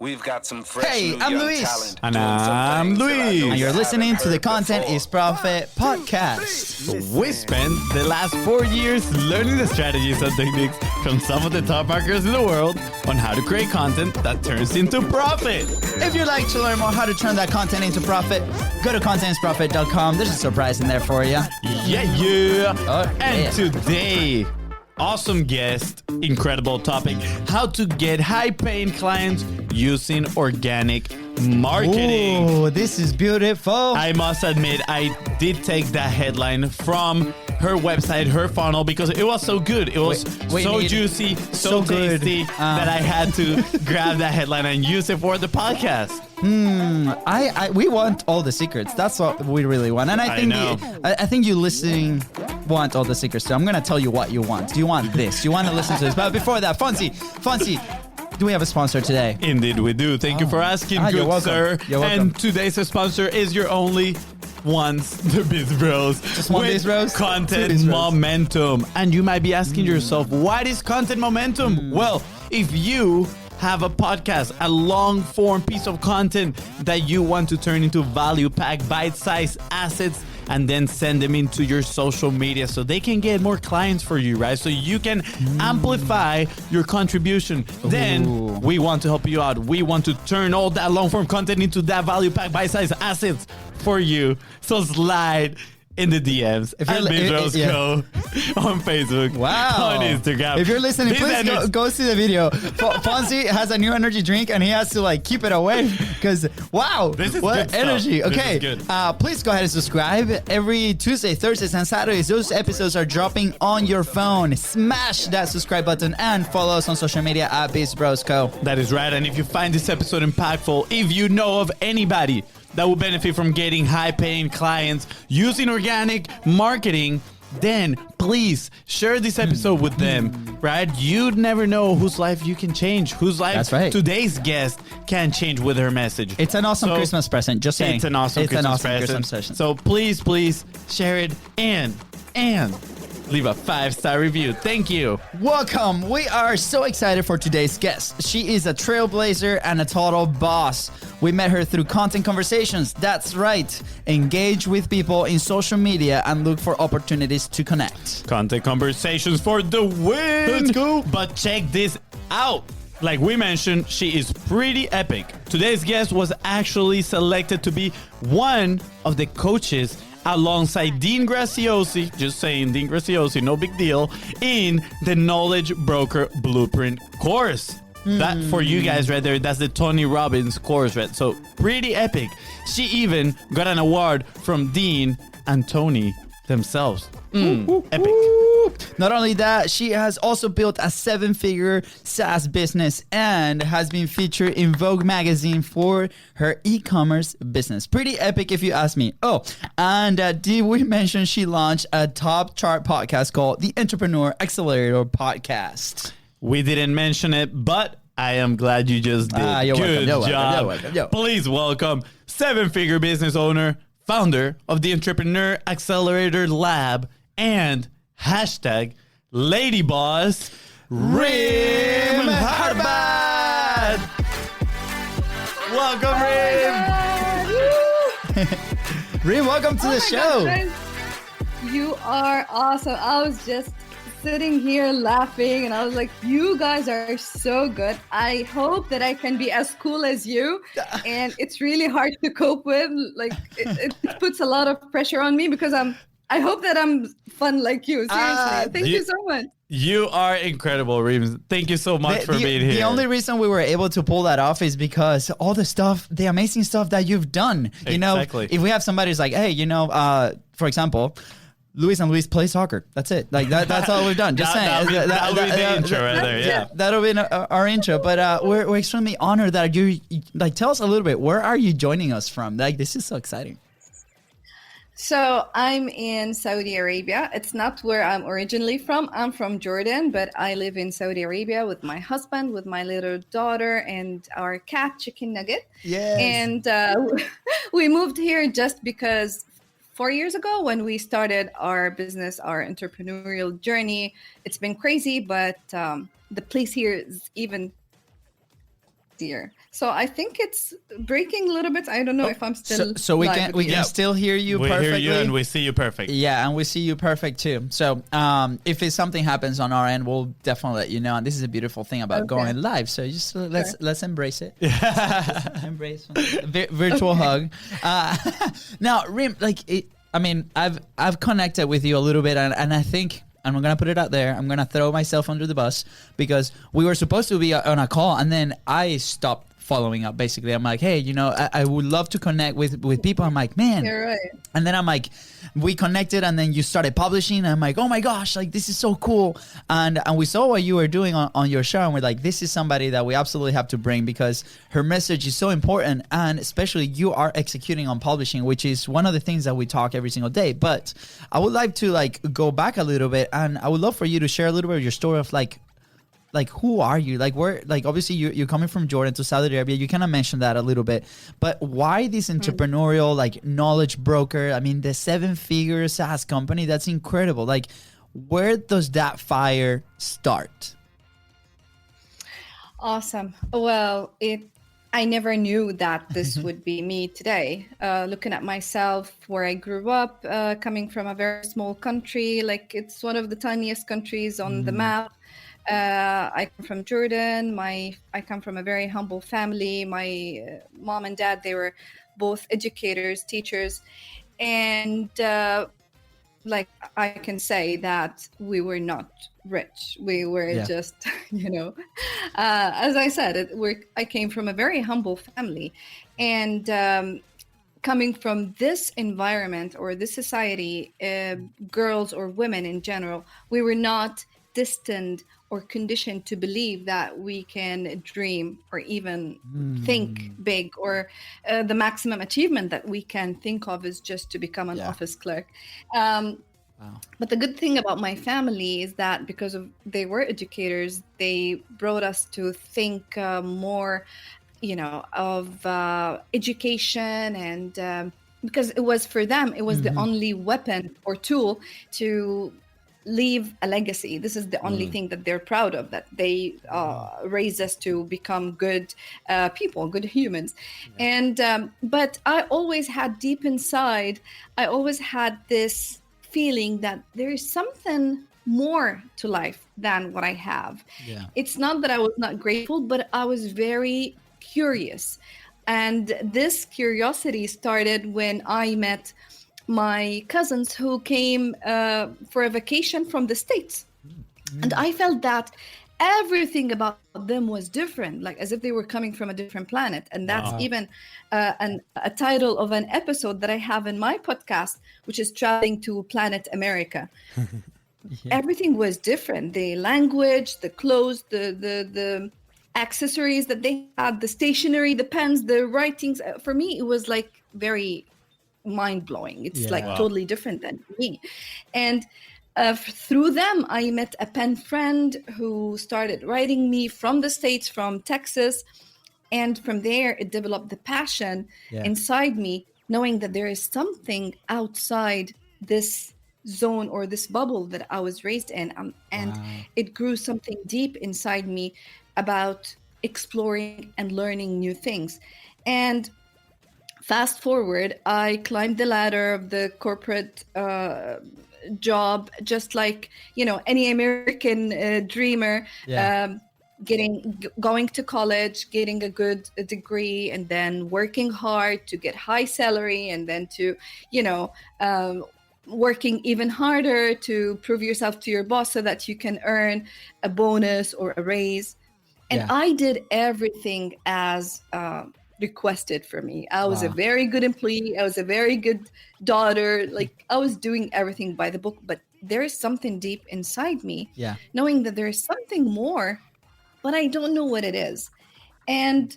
We've got some fresh Hey, new I'm young Luis. talent And doing some I'm things that I know Luis. you And you're listening haven't to the heard Content before. is Profit podcast. We spent the last 4 years learning the strategies and techniques from some of the top marketers in the world on how to create content that turns into profit. If you'd like to learn more how to turn that content into profit, go to contentisprofit.com. There's a surprise in there for you. Yeah. Oh, And yeah. today, awesome guest, incredible topic, how to get high-paying clients using organic marketing. Oh, this is beautiful. I must admit, I did take that headline from her website, her funnel, because it was so good. It was Wait, so Nate, juicy, so so good. tasty that I had to grab that headline and use it for the podcast. We want all the secrets. That's what we really want. And I think know. I think you listening want all the secrets too. I'm gonna tell you what you want. Do you want this? Do you want to listen to this? But before that, Fonzie, do we have a sponsor today? Indeed, we do. Thank you for asking, you're good welcome. sir. You're welcome. And today's sponsor is your only once the Biz Bros. Just one with Biz Bros? Two Content Biz Bros. momentum. And you might be asking yourself, what is content momentum? Well, if you have a podcast, a long form piece of content that you want to turn into value packed, bite-sized assets, and then send them into your social media so they can get more clients for you, right? So you can amplify your contribution. Then we want to help you out. We want to turn all that long form content into that value packed, bite-sized assets for you. So slide in the DMs If at you're li- Biz yeah. Go on Facebook, Wow. on Instagram. If you're listening, This please energy- go see the video. Fonzie has a new energy drink and he has to keep it away because wow, This is what good stuff. energy. This is Okay, good. please go ahead and subscribe. Every Tuesday, Thursdays, and Saturdays, those episodes are dropping on your phone. Smash that subscribe button and follow us on social media at BizBrosCo. That is right. And if you find this episode impactful, if you know of anybody that will benefit from getting high-paying clients using organic marketing, then please share this episode with them, right? You'd never know whose life you can change, whose life That's right. today's guest can change with her message. It's an awesome So, Christmas present. Just saying, It's an awesome Christmas present. present. So please share it and leave a 5-star review. Thank you. Welcome. We are so excited for today's guest. She is a trailblazer and a total boss. We met her through content conversations. That's right. Engage with people in social media and look for opportunities to connect. Content conversations for the win. Let's go. But check this out. Like we mentioned, she is pretty epic. Today's guest was actually selected to be one of the coaches alongside Dean Graziosi, just saying Dean Graziosi, no big deal, in the Knowledge Broker Blueprint course. That for you guys right there, that's the Tony Robbins course, right? So pretty epic. She even got an award from Dean and Tony themselves. Epic. Not only that, she has also built a 7-figure SaaS business and has been featured in Vogue magazine for her e-commerce business. Pretty epic if you ask me. Oh, and did we mention she launched a top chart podcast called the Entrepreneur Accelerator Podcast? We didn't mention it, but I am glad you just did. You're welcome, Good you're welcome, job. you're welcome, yo. Please welcome 7-figure business owner, founder of the Entrepreneur Accelerator Lab, and hashtag Lady Boss, Reem Kharbat. Welcome, Reem. Reem, welcome to the my show. God, guys. You are awesome. I was just sitting here laughing and I was like, you guys are so good. I hope that I can be as cool as you. And it's really hard to cope with. Like it puts a lot of pressure on me because I hope that I'm fun like you. Seriously. Thank you so much. You are incredible, Reem. Thank you so much for being here. The only reason we were able to pull that off is because all the stuff, the amazing stuff that you've done. You know, Exactly. if we have somebody who's like, hey, for example, Luis and Luis play soccer. That's it. Like that's all we've done. Just saying. That'll be the intro right there. Yeah. That'll be our intro. But we're extremely honored that you tell us a little bit. Where are you joining us from? Like this is so exciting. So I'm in Saudi Arabia. It's not where I'm originally from. I'm from Jordan, but I live in Saudi Arabia with my husband, with my little daughter, and our cat, Chicken Nugget. Yes. And we moved here just because 4 years ago when we started our business, our entrepreneurial journey, it's been crazy, but the place here is even year. So I think it's breaking a little bit. I don't know if I'm still So we live can with we you. can still hear you We perfectly. hear you and we see you perfect. Yeah, and we see you perfect too. So if it's something happens on our end, we'll definitely let you know. And this is a beautiful thing about going live. So just let's embrace it. Just embrace virtual hug. Now, Reem, I've connected with you a little bit, and I think. And I'm going to put it out there. I'm going to throw myself under the bus because we were supposed to be on a call and then I stopped following up. Basically, I'm like, hey, I would love to connect with people. I'm like, man. You're right. And then I'm like, we connected and then you started publishing. And I'm like, oh my gosh, like this is so cool. And we saw what you were doing on your show. And we're like, this is somebody that we absolutely have to bring because her message is so important. And especially you are executing on publishing, which is one of the things that we talk every single day. But I would like to go back a little bit. And I would love for you to share a little bit of your story of who are you? Obviously you're coming from Jordan to Saudi Arabia. You kind of mentioned that a little bit, but why this entrepreneurial, knowledge broker? I mean, the 7-figure SaaS company, that's incredible. Where does that fire start? Awesome. Well, I never knew that this would be me today. Looking at myself, where I grew up, coming from a very small country, it's one of the tiniest countries on the map. I come from Jordan. I come from a very humble family. My mom and dad, they were both educators, teachers. And I can say that we were not rich. We were just, as I said, I came from a very humble family. And coming from this environment or this society, girls or women in general, we were not destined or conditioned to believe that we can dream or even think big, or the maximum achievement that we can think of is just to become an office clerk. But the good thing about my family is that because they were educators, they brought us to think more, of education, and because it was for them, it was the only weapon or tool to leave a legacy. This is the only thing that they're proud of, that they raised us to become good people, good humans. And but I always had deep inside, I always had this feeling that there is something more to life than what I have. It's not that I was not grateful, but I was very curious. And this curiosity started when I met my cousins who came for a vacation from the States. And I felt that everything about them was different, as if they were coming from a different planet. And that's even a title of an episode that I have in my podcast, which is Traveling to Planet America. Everything was different. The language, the clothes, the accessories that they had, the stationery, the pens, the writings. For me, it was very mind-blowing. It's totally different than me. And through them, I met a pen friend who started writing me from the States, from Texas. And from there, it developed the passion inside me, knowing that there is something outside this zone or this bubble that I was raised in. And it grew something deep inside me about exploring and learning new things. And fast forward, I climbed the ladder of the corporate job, just like, any American dreamer, going to college, getting a good degree, and then working hard to get high salary, and then to, working even harder to prove yourself to your boss so that you can earn a bonus or a raise. And I did everything as requested for me. I was a very good employee. I was a very good daughter. I was doing everything by the book, but there is something deep inside me, knowing that there is something more, but I don't know what it is. And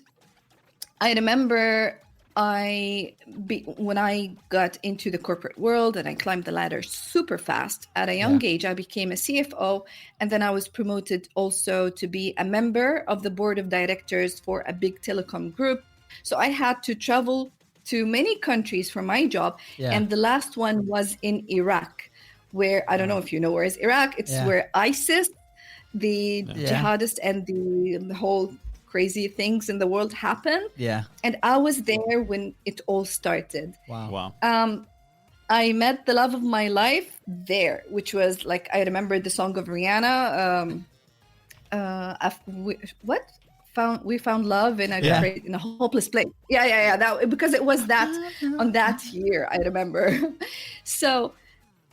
I remember when I got into the corporate world and I climbed the ladder super fast at a young age, I became a CFO. And then I was promoted also to be a member of the board of directors for a big telecom group. So I had to travel to many countries for my job. And the last one was in Iraq, where, I don't know if you know where is Iraq. It's where ISIS, the jihadists, and the whole crazy things in the world happen. Yeah. And I was there when it all started. Wow. I met the love of my life there, which was like, I remember the song of Rihanna. We found love in a hopeless place. Yeah. That, because it was that on that year, I remember. So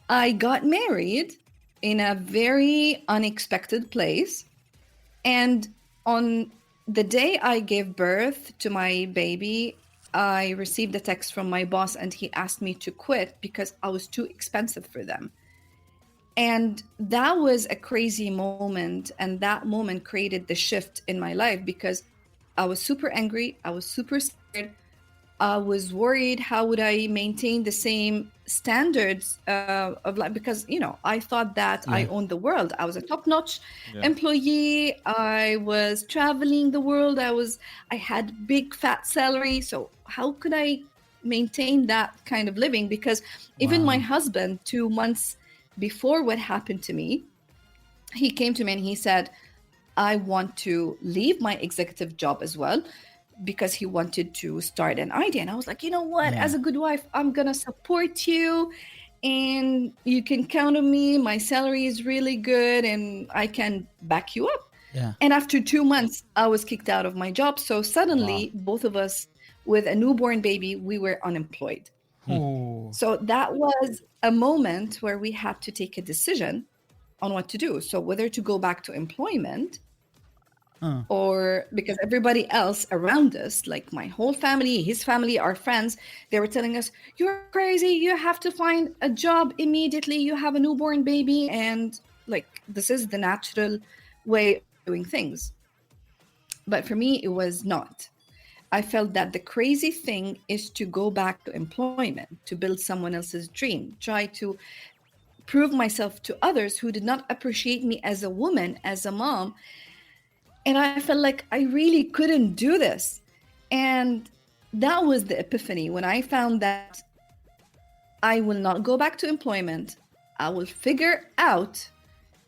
I got married in a very unexpected place. And on the day I gave birth to my baby, I received a text from my boss, and he asked me to quit because I was too expensive for them. And that was a crazy moment. And that moment created the shift in my life because I was super angry. I was super scared. I was worried, how would I maintain the same standards of life? Because, I thought that I owned the world. I was a top-notch employee. I was traveling the world. I had big fat salary. So how could I maintain that kind of living? Because even my husband, 2 months before what happened to me, he came to me and he said, I want to leave my executive job as well, because he wanted to start an idea. And I was like, you know what, as a good wife, I'm going to support you and you can count on me. My salary is really good and I can back you up. Yeah. And after 2 months, I was kicked out of my job. So suddenly, both of us with a newborn baby, we were unemployed. Ooh. So that was a moment where we had to take a decision on what to do. So whether to go back to employment or because everybody else around us, like my whole family, his family, our friends, they were telling us, you're crazy. You have to find a job immediately. You have a newborn baby. And like, this is the natural way of doing things. But for me, it was not. I felt that the crazy thing is to go back to employment, to build someone else's dream, try to prove myself to others who did not appreciate me as a woman, as a mom. And I felt like I really couldn't do this. And that was the epiphany when I found that I will not go back to employment. I will figure out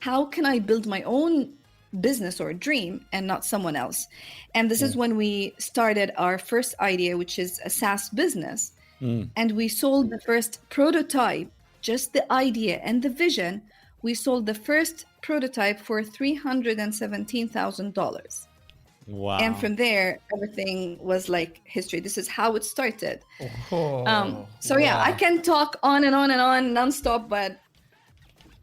how can I build my own business or dream and not someone else. And this is when we started our first idea, which is a SaaS business. And we sold the first prototype, just the idea and the vision. We sold the first prototype for $317,000. Wow. And from there, everything was like history. This is how it started. I can talk on and on and on nonstop, but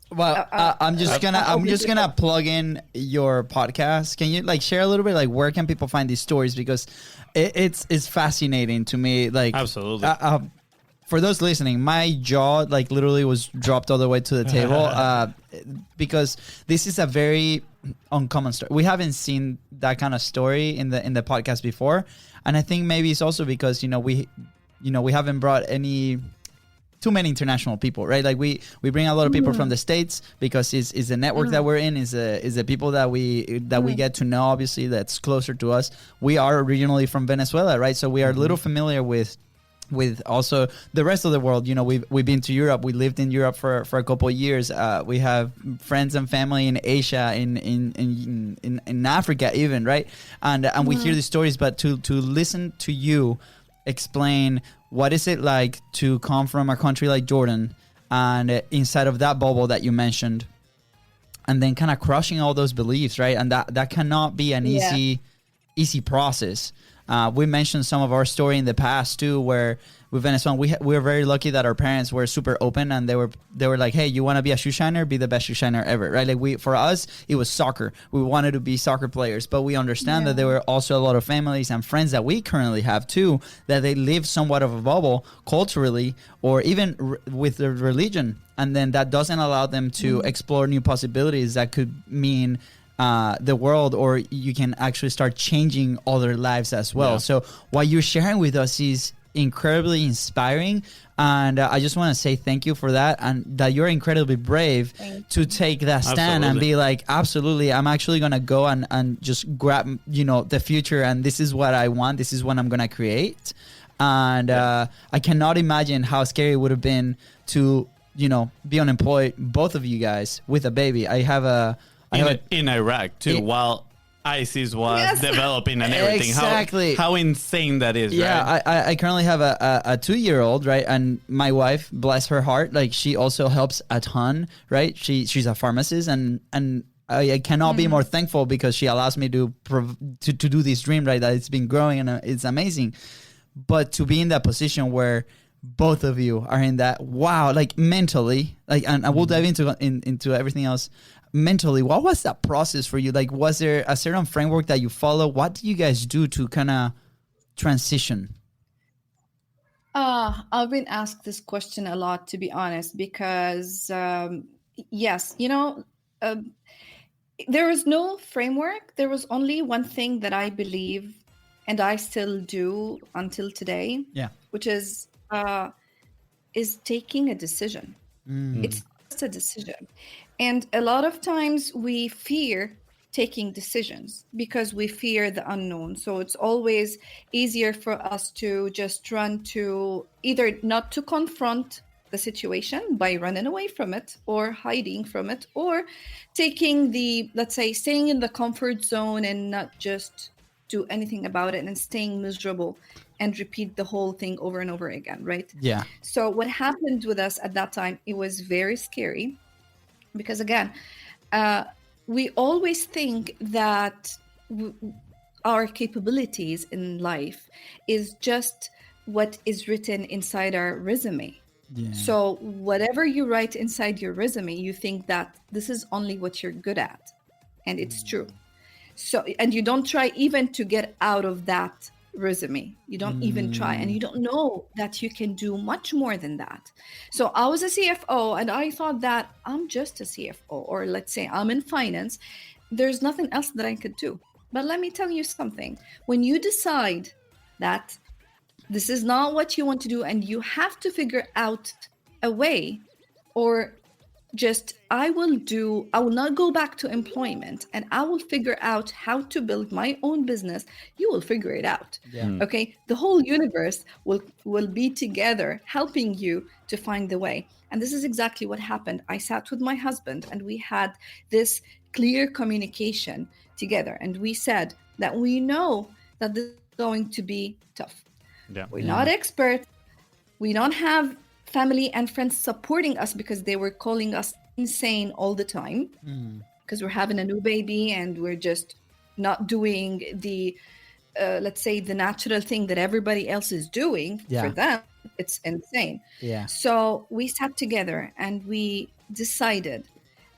well, I'm just gonna plug in your podcast. Can you like share a little bit, like where can people find these stories? Because it's fascinating to me. Like absolutely. For those listening, my jaw like literally was dropped all the way to the table because this is a very uncommon story. We haven't seen that kind of story in the podcast before, and I think maybe it's also because we haven't brought too many international people, right? Like we bring a lot of people from the States because it's the network that we're in, is the people that we get to know. Obviously, that's closer to us. We are originally from Venezuela, right? So we are a little familiar with also the rest of the world. We've been to Europe. We lived in Europe for a couple of years. We have friends and family in Asia, in Africa even, right? And we hear these stories, but to listen to you explain what is it like to come from a country like Jordan and inside of that bubble that you mentioned, and then kind of crushing all those beliefs, right? And that cannot be an easy process. We mentioned some of our story in the past too, where with Venezuela, we were very lucky that our parents were super open and they were like, hey, you want to be a shoe shiner? Be the best shoe shiner ever, right? Like for us, it was soccer. We wanted to be soccer players, but we understand that there were also a lot of families and friends that we currently have too, that they live somewhat of a bubble culturally or even with their religion. And then that doesn't allow them to explore new possibilities that could mean the world, or you can actually start changing other lives as well. Yeah. So what you're sharing with us is incredibly inspiring, and I just want to say thank you for that, and that you're incredibly brave to take that stand and be like, absolutely, I'm actually gonna go and just grab the future, and this is what I want, this is what I'm gonna create. And I cannot imagine how scary it would have been to be unemployed, both of you guys, with a baby. In Iraq too. While ISIS was Yes. developing and everything. Exactly. How insane that is, Yeah, right? I currently have a 2-year-old, right? And my wife, bless her heart, like she also helps a ton, right? She's a pharmacist, and I cannot be more thankful because she allows me to do this dream, right? That it's been growing and it's amazing. But to be in that position where both of you are in that, wow, like mentally, like, and I will dive into everything else. Mentally, what was that process for you? Like, was there a certain framework that you follow? What do you guys do to kind of transition? I've been asked this question a lot, to be honest, because yes, there was no framework. There was only one thing that I believe, and I still do until today. Yeah. Which is taking a decision. It's just a decision. And a lot of times we fear taking decisions because we fear the unknown. So it's always easier for us to just run to either not to confront the situation by running away from it or hiding from it, or taking let's say, staying in the comfort zone and not just do anything about it and staying miserable and repeat the whole thing over and over again, right? Yeah. So what happened with us at that time, it was very scary because, again, we always think that our capabilities in life is just what is written inside our resume. Yeah. So whatever you write inside your resume, you think that this is only what you're good at. And it's true. So, and you don't try even to get out of that resume. You don't even try, and you don't know that you can do much more than that. So I was a CFO and I thought that I'm just a CFO, or let's say I'm in finance. There's nothing else that I could do. But let me tell you something. When you decide that this is not what you want to do and you have to figure out a way, or just I will not go back to employment and I will figure out how to build my own business, you will figure it out. Yeah. Okay, the whole universe will be together helping you to find the way. And this is exactly what happened. I sat with my husband and we had this clear communication together, and we said that we know that this is going to be tough. We're not experts. We don't have family and friends supporting us because they were calling us insane all the time because we're having a new baby and we're just not doing the let's say the natural thing that everybody else is doing. For them, it's insane. So we sat together and we decided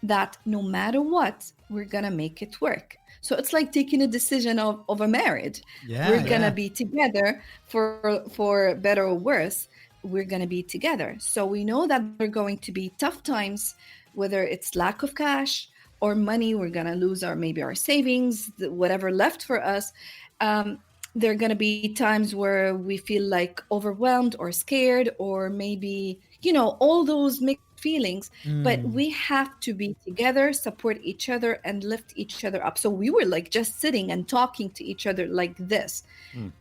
that no matter what, we're gonna make it work. So it's like taking a decision of a marriage. We're gonna be together for better or worse. We're going to be together. So we know that there are going to be tough times, whether it's lack of cash or money, we're going to lose maybe our savings, whatever left for us. There are going to be times where we feel like overwhelmed or scared, or maybe, all those mixed feelings, but we have to be together, support each other and lift each other up. So we were like just sitting and talking to each other like this.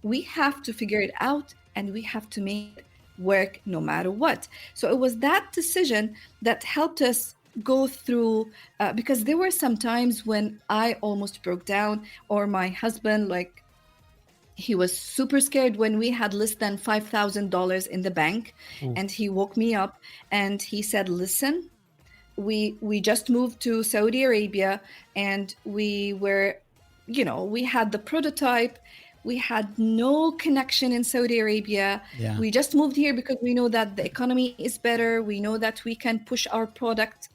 We have to figure it out and we have to make it work no matter what. So it was that decision that helped us go through, because there were some times when I almost broke down, or my husband, like, he was super scared when we had less than $5,000 in the bank. And he woke me up and he said, listen, we just moved to Saudi Arabia and we were, we had the prototype. We had no connection in Saudi Arabia. We just moved here because we know that the economy is better. We know that we can push our product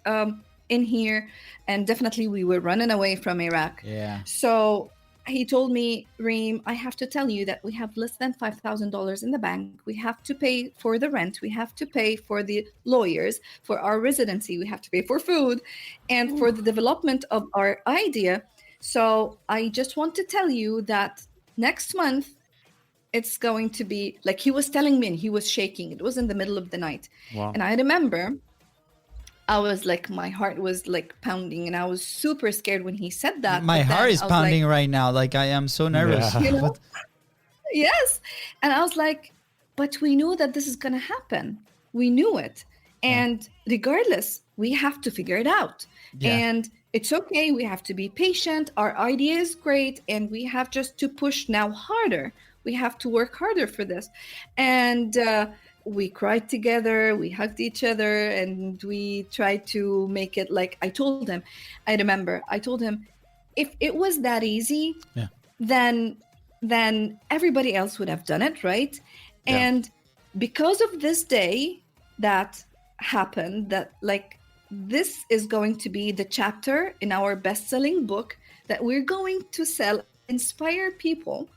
in here. And definitely we were running away from Iraq. So he told me, Reem, I have to tell you that we have less than $5,000 in the bank. We have to pay for the rent. We have to pay for the lawyers, for our residency. We have to pay for food and for the development of our idea. So I just want to tell you that next month, it's going to be like, he was telling me and he was shaking. It was in the middle of the night. And I remember I was like, my heart was like pounding and I was super scared when he said that. My heart is pounding right now. Like, I am so nervous. Yes. And I was like, but we knew that this is going to happen. We knew it. And regardless, we have to figure it out. And it's okay. We have to be patient. Our idea is great, and we have just to push now harder. We have to work harder for this. And we cried together, we hugged each other, and we tried to make it like I told him. I remember I told him, if it was that easy, Yeah. then everybody else would have done it, right? Yeah. And because of this day that happened, that like this is going to be the chapter in our best-selling book that we're going to sell, inspire people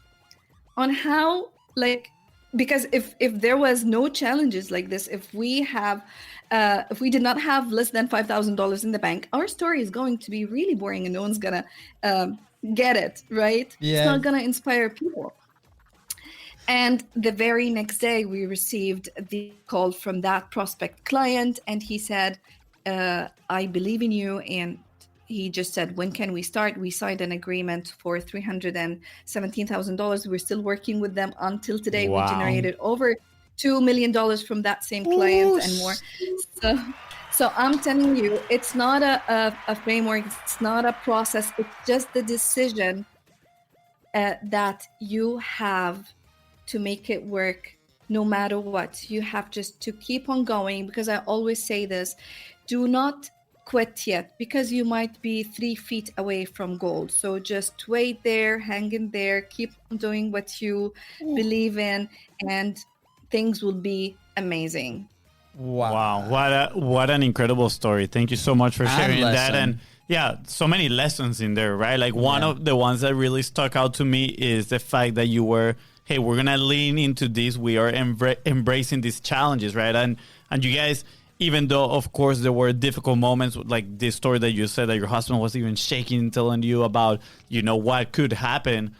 on how, like, because if there was no challenges like this, if we did not have less than $5,000 in the bank, our story is going to be really boring and no one's gonna get it, right? Yeah. It's not gonna inspire people. And the very next day, we received the call from that prospect client, and he said, I believe in you. And he just said, when can we start? We signed an agreement for $317,000. We're still working with them until today. Wow. We generated over $2 million from that same client and more. So I'm telling you, it's not a framework. It's not a process. It's just the decision that you have to make it work no matter what. You have just to keep on going, because I always say this, do not quit yet, because you might be 3 feet away from gold. So just wait there, hang in there, keep on doing what you believe in, and things will be amazing. Wow. What an incredible story. Thank you so much for sharing that. And yeah, so many lessons in there, right? Like one of the ones that really stuck out to me is the fact that you were, hey, we're going to lean into this. We are embracing these challenges, right? And you guys, even though, of course, there were difficult moments, like this story that you said that your husband was even shaking, telling you about, what could happen.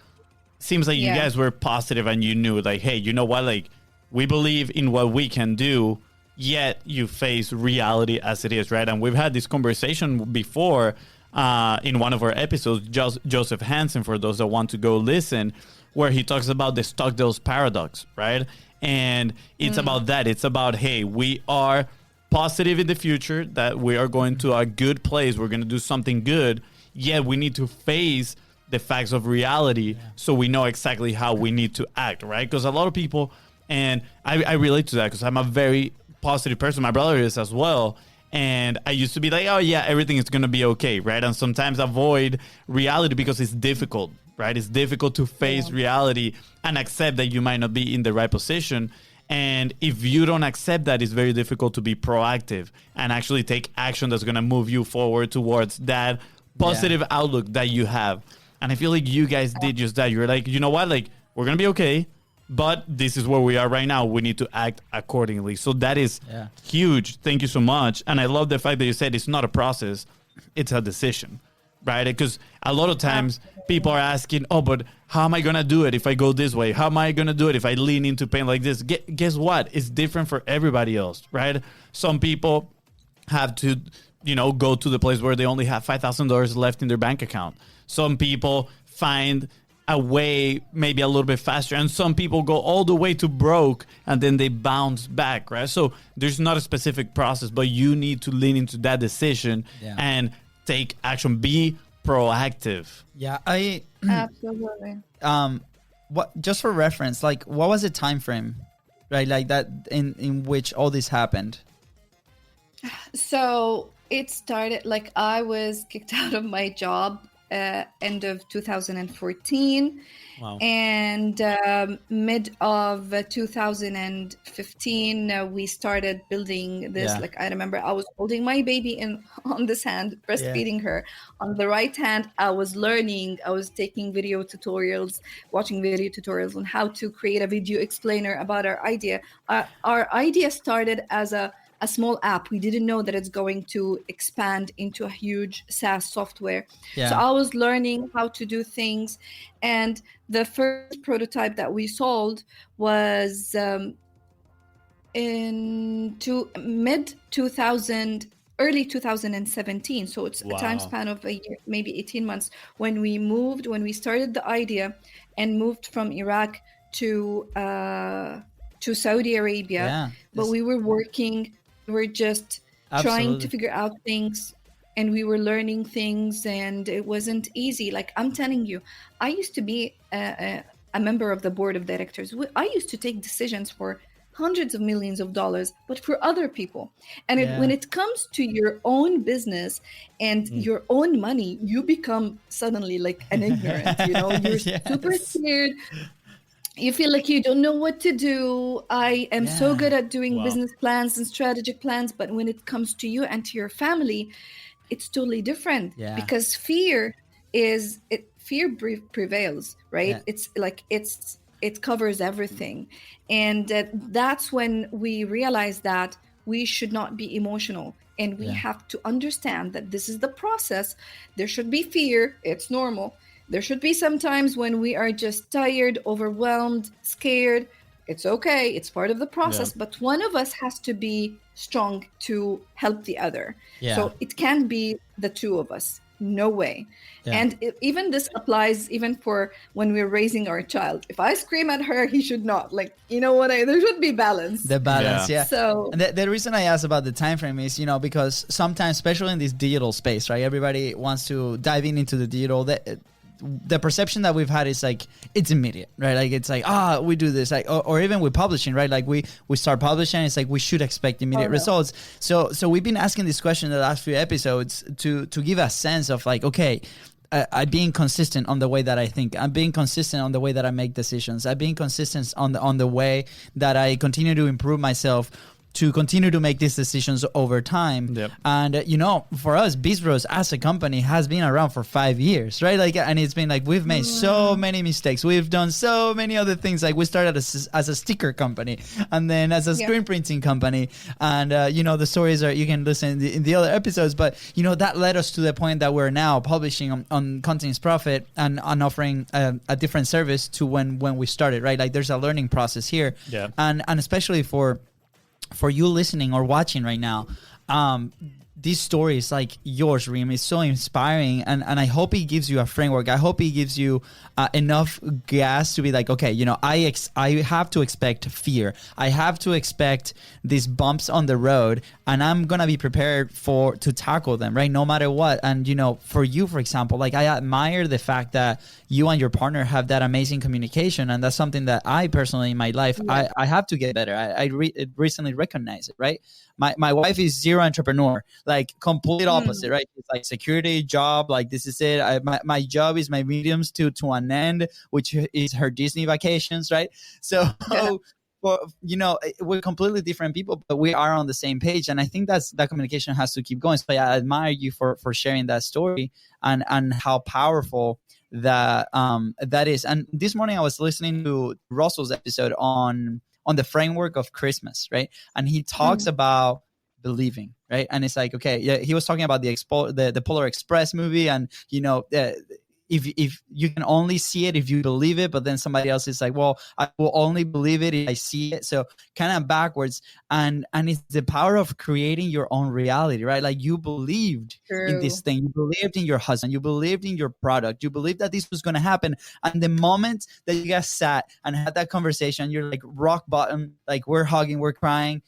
Seems like you guys were positive and you knew, like, hey, you know what? Like, we believe in what we can do, yet you face reality as it is, right? And we've had this conversation before in one of our episodes, Joseph Hansen, for those that want to go listen, where he talks about the Stockdale's paradox, right? And it's about that. It's about, hey, we are positive in the future that we are going to a good place. We're going to do something good. Yet we need to face the facts of reality so we know exactly how we need to act, right? Because a lot of people, and I relate to that because I'm a very positive person. My brother is as well. And I used to be like, oh, yeah, everything is going to be okay, right? And sometimes avoid reality because it's difficult, right? It's difficult to face reality and accept that you might not be in the right position. And if you don't accept that, it's very difficult to be proactive and actually take action that's going to move you forward towards that positive outlook that you have. And I feel like you guys did just that. You're like, you know what? Like, we're going to be okay, but this is where we are right now. We need to act accordingly. So that is huge. Thank you so much. And I love the fact that you said it's not a process, it's a decision, right? Because a lot of times people are asking, oh, but how am I going to do it if I go this way? How am I going to do it if I lean into pain like this? Guess what? It's different for everybody else, right? Some people have to, go to the place where they only have $5,000 left in their bank account. Some people find a way maybe a little bit faster, and some people go all the way to broke and then they bounce back, right? So there's not a specific process, but you need to lean into that decision and take action. Be proactive. Yeah, Absolutely. what, just for reference, like, what was the time frame, right? Like that in which all this happened? So it started, like, I was kicked out of my job end of 2014. Wow. And mid of 2015 we started building this. Like, I remember I was holding my baby on this hand, breastfeeding her. On the right hand, I was learning, I was taking video tutorials, watching video tutorials on how to create a video explainer about our idea. Our idea started as a small app. We didn't know that it's going to expand into a huge SaaS software. So I was learning how to do things. And the first prototype that we sold was in mid 2000, early 2017. So it's a time span of a year, maybe 18 months, when we started the idea and moved from Iraq to Saudi Arabia. But we were working. We're just trying to figure out things and we were learning things, and it wasn't easy. Like, I'm telling you, I used to be a member of the board of directors. I used to take decisions for hundreds of millions of dollars, but for other people. And when Yeah. it comes to your own business and your own money, you become suddenly like an ignorant, you're super Yes. scared. You feel like you don't know what to do. I am so Yeah. good at doing Wow. business plans and strategic plans, but when it comes to you and to your family, it's totally different, Yeah. because fear prevails, Yeah. right? It's like it covers everything. And that's when we realize that we should not be emotional, and we Yeah. have to understand that this is the process. There should be fear, it's normal. There should be some times when we are just tired, overwhelmed, scared. It's okay, it's part of the Yeah. process, but one of us has to be strong to help the other. Yeah. So it can't be the two of us. No way. Yeah. And even this applies even for when we're raising our child. If I scream at her, he should not. Like, there should be balance. The balance, Yeah. yeah. So And the reason I asked about the time frame is, because sometimes, especially in this digital space, right? Everybody wants to dive into the digital. The perception that we've had is like it's immediate, right? Like it's like we do this, like or even with publishing, right? Like we start publishing, it's like we should expect immediate no. results. So we've been asking this question in the last few episodes to give a sense of like, okay, I'm being consistent on the way that I think. I'm being consistent on the way that I make decisions. I'm being consistent on the way that I continue to improve myself, to continue to make these decisions over time. Yep. And for us, Beast Bros as a company has been around for 5 years, right? Like, and it's been like we've made so many mistakes. We've done so many other things. Like we started as a sticker company, and then as a screen printing company, and the stories are, you can listen in the other episodes. But that led us to the point that we're now publishing on Contents Profit and offering a different service to when we started, right? Like there's a learning process here, Yeah. and especially for you listening or watching right now, these stories like yours, Reem, is so inspiring, and I hope it gives you a framework. I hope it gives you enough gas to be like, okay, I have to expect fear. I have to expect these bumps on the road, and I'm gonna be prepared to tackle them, right? No matter what. And for you, for example, like I admire the fact that you and your partner have that amazing communication, and that's something that I personally in my life I have to get better. I recently recognized it, right? My wife is zero entrepreneur, like complete opposite, right? It's like security job, like this is it. My job is my mediums to an end, which is her Disney vacations, right? So we're completely different people, but we are on the same page, and I think that communication has to keep going. So I admire you for sharing that story and how powerful that is. And this morning I was listening to Russell's episode on the framework of Christmas, right? And he talks about believing, right? And it's like, okay, yeah, he was talking about the Polar Express movie, and if you can only see it if you believe it, but then somebody else is like, well, I will only believe it if I see it. So kind of backwards, and it's the power of creating your own reality, right? Like you believed in this thing, you believed in your husband, you believed in your product, you believed that this was going to happen, and the moment that you guys sat and had that conversation, you're like rock bottom, like we're hugging, we're crying.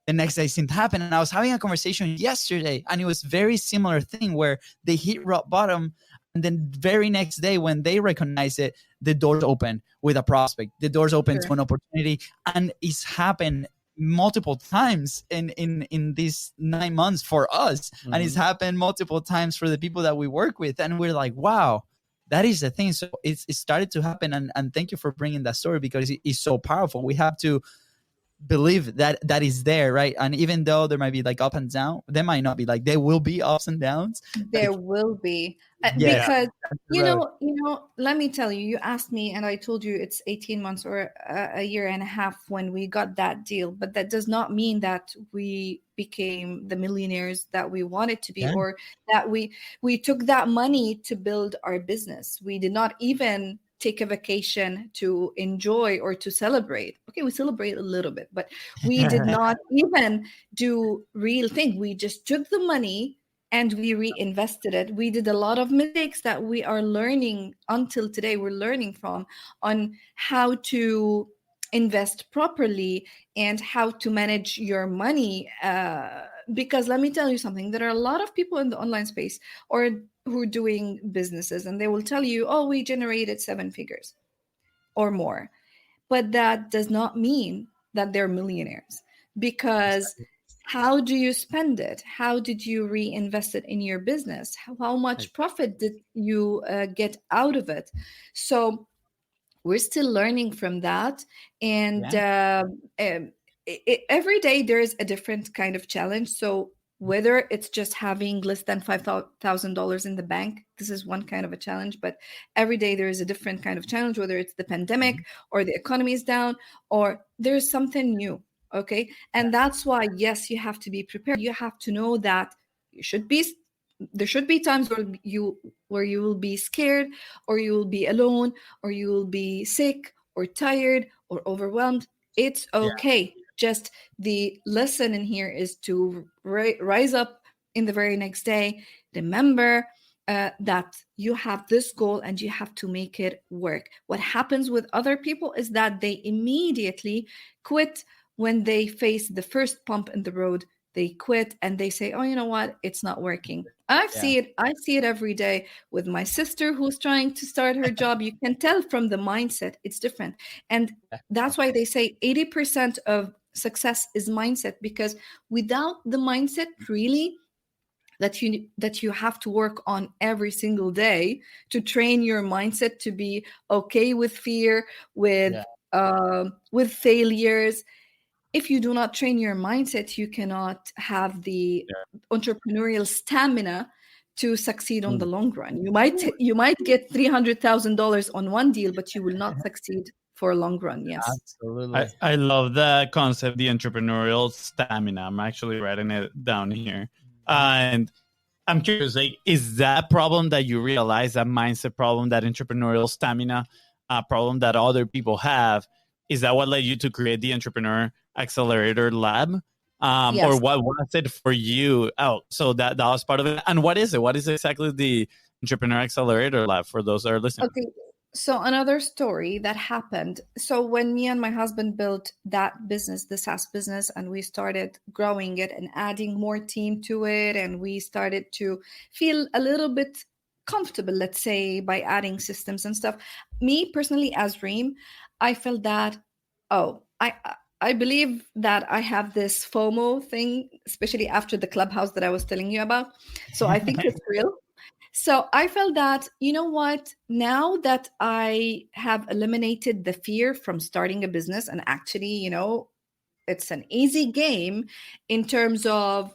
The next day things happen, and I was having a conversation yesterday, and it was very similar thing where they hit rock bottom, and then very next day when they recognize it, the doors open with a prospect, the doors open to an opportunity, and it's happened multiple times in these 9 months for us, and it's happened multiple times for the people that we work with, and we're like, wow, that is the thing. So it started to happen, and thank you for bringing that story, because it is so powerful. We have to believe that is there, right? And even though there might be like up and down, there might not be, like there will be ups and downs. There will be, Yeah. because let me tell you, you asked me and I told you it's 18 months or a year and a half when we got that deal, but that does not mean that we became the millionaires that we wanted to be, or that we took that money to build our business. We did not even take a vacation to enjoy or to celebrate. Okay, we celebrate a little bit, but we did not even do real thing. We just took the money and we reinvested it. We did a lot of mistakes that we are learning until today. We're learning from on how to invest properly and how to manage your money because let me tell you something, there are a lot of people in the online space or who are doing businesses, and they will tell you, oh, we generated 7 figures or more, but that does not mean that they're millionaires, because how do you spend it? How did you reinvest it in your business? How much profit did you get out of it? So we're still learning from that. And every day there is a different kind of challenge. So whether it's just having less than $5,000 in the bank, this is one kind of a challenge, but every day there is a different kind of challenge, whether it's the pandemic or the economy is down or there's something new. Okay. And that's why, yes, you have to be prepared. You have to know that there should be times where you will be scared, or you will be alone, or you will be sick or tired or overwhelmed. It's okay. Just the lesson in here is to rise up in the very next day. Remember that you have this goal and you have to make it work. What happens with other people is that they immediately quit when they face the first bump in the road. They quit and they say, oh, you know what? It's not working. I see it every day with my sister who's trying to start her job. You can tell from the mindset, it's different. And that's why they say 80% of success is mindset, because without the mindset really that you have to work on every single day to train your mindset to be okay with fear, with failures. If you do not train your mindset, you cannot have the entrepreneurial stamina to succeed on the long run. You might get $300,000 on one deal, but you will not succeed for a long run. Yes, absolutely. I love the concept, the entrepreneurial stamina. I'm actually writing it down here, and I'm curious, like, is that problem that you realize, that mindset problem, that entrepreneurial stamina problem that other people have, is that what led you to create the Entrepreneur Accelerator Lab? Yes. Or what was it for you? Oh, so that was part of it. And what is it? What is exactly the Entrepreneur Accelerator Lab for those that are listening? Okay. So another story that happened. So when me and my husband built that business, the SaaS business, and we started growing it and adding more team to it, and we started to feel a little bit comfortable, let's say, by adding systems and stuff. Me personally, as Reem, I felt that, I believe that I have this FOMO thing, especially after the Clubhouse that I was telling you about. So I think it's real. So I felt that, you know what, now that I have eliminated the fear from starting a business, and actually, it's an easy game in terms of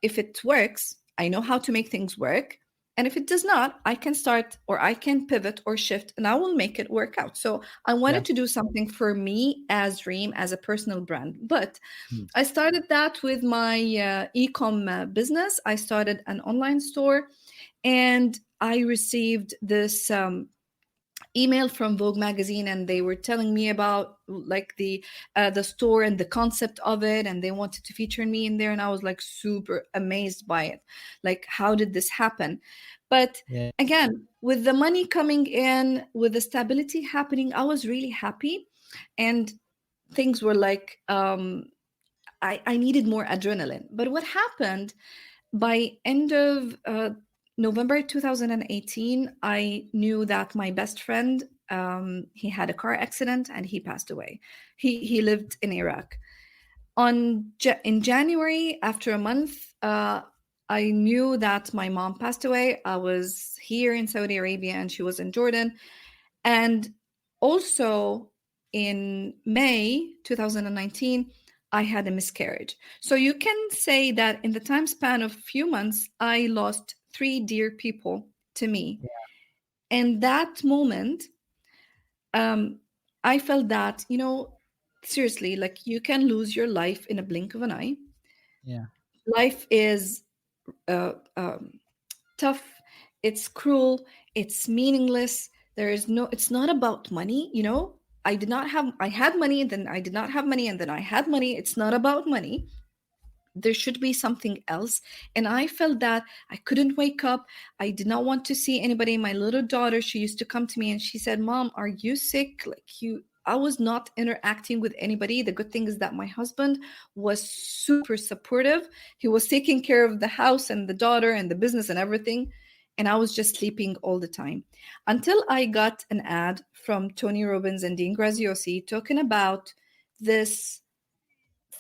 if it works, I know how to make things work. And if it does not, I can start, or I can pivot or shift, and I will make it work out. So I wanted to do something for me as Reem, as a personal brand. But I started that with my e-com business. I started an online store, and I received this email from Vogue magazine, and they were telling me about like the store and the concept of it, and they wanted to feature me in there, and I was like super amazed by it. Like, how did this happen? But again, with the money coming in, with the stability happening, I was really happy, and things were like I needed more adrenaline. But what happened by end of November 2018, I knew that my best friend, he had a car accident and he passed away. He lived in Iraq. In January, after a month, I knew that my mom passed away. I was here in Saudi Arabia and she was in Jordan. And also in May 2019, I had a miscarriage. So you can say that in the time span of a few months, I lost 3 dear people to me. And that moment, I felt that, seriously, like, you can lose your life in a blink of an eye. Yeah. Life is tough. It's cruel. It's meaningless. It's not about money, I had money, then I did not have money, and then I had money. It's not about money. There should be something else. And I felt that I couldn't wake up. I did not want to see anybody. My little daughter, she used to come to me and she said, Mom, are you sick? Like, I was not interacting with anybody. The good thing is that my husband was super supportive. He was taking care of the house and the daughter and the business and everything. And I was just sleeping all the time until I got an ad from Tony Robbins and Dean Graziosi talking about this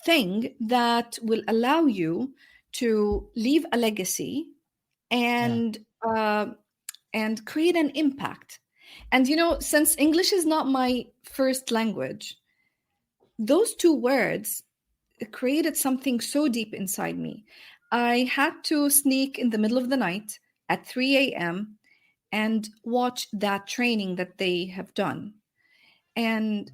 thing that will allow you to leave a legacy and and create an impact. And since English is not my first language, those two words created something so deep inside me. I had to sneak in the middle of the night at 3 a.m. and watch that training that they have done. And